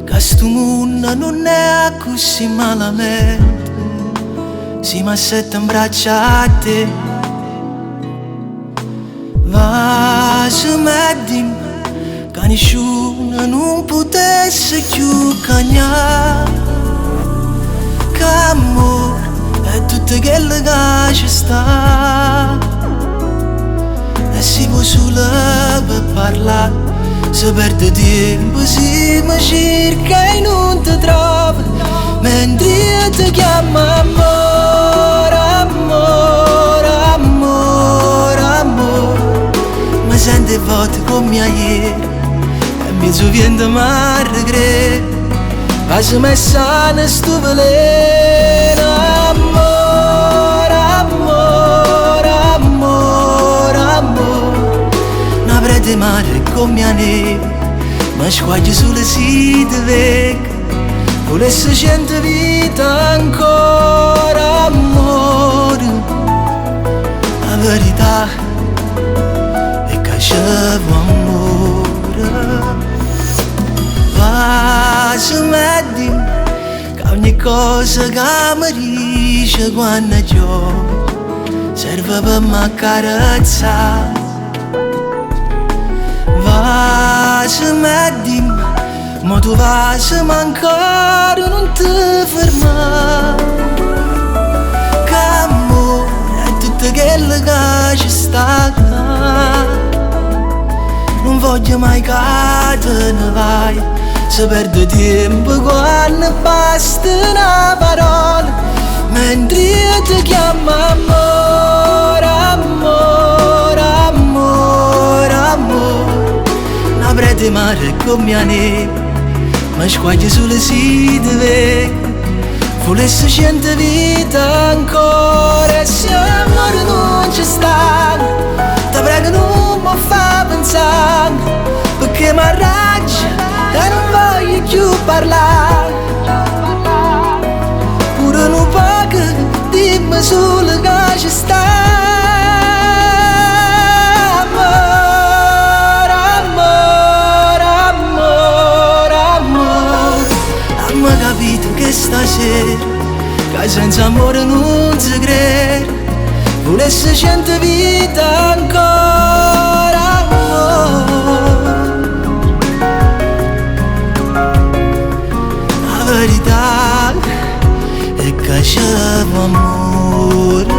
che sto mondo non è così malamente, si mi sette in braccia a te. Va se metti che nessuno non potesse più cagnare, che amore è tutto quello che ci sta. E si può solo per parlare, se perde tempo, si mi cerca e non ti trovo, mentre io ti chiamo amore, amore, amore, amore. Mi sento forte come ieri e mi sovviento ma regretto, ma se mi sana sto veleno. Amore, amore, amore, amore. Non avrete mare come mia neve, ma squaglia sulle site vecchie, volesse cento vita ancora. Amore, la verità è che c'avevo amore. Va se metti che ogni cosa che mi dice quando gioco serve per me carezzare. Va se metti ma tu vai se mancare non ti fermare, che amore è tutto quello che ci sta. Non voglio mai che te ne vai, se perde tempo quando basta una parola, mentre io ti chiamo amore, amore, amore, amore. Non avrete mare come mia neve, ma squaglia sulle site vecchie, volesse cento vita ancora. E se amore non ci sta, ti prego non mi fa pensare, perché mi arraggia e non voglio più parlare. Pure un poco dimmi solo che ci sta. Capito che stasera che senza amore non si crede, volesse cento vita ancora. La verità è che c'avevo amore.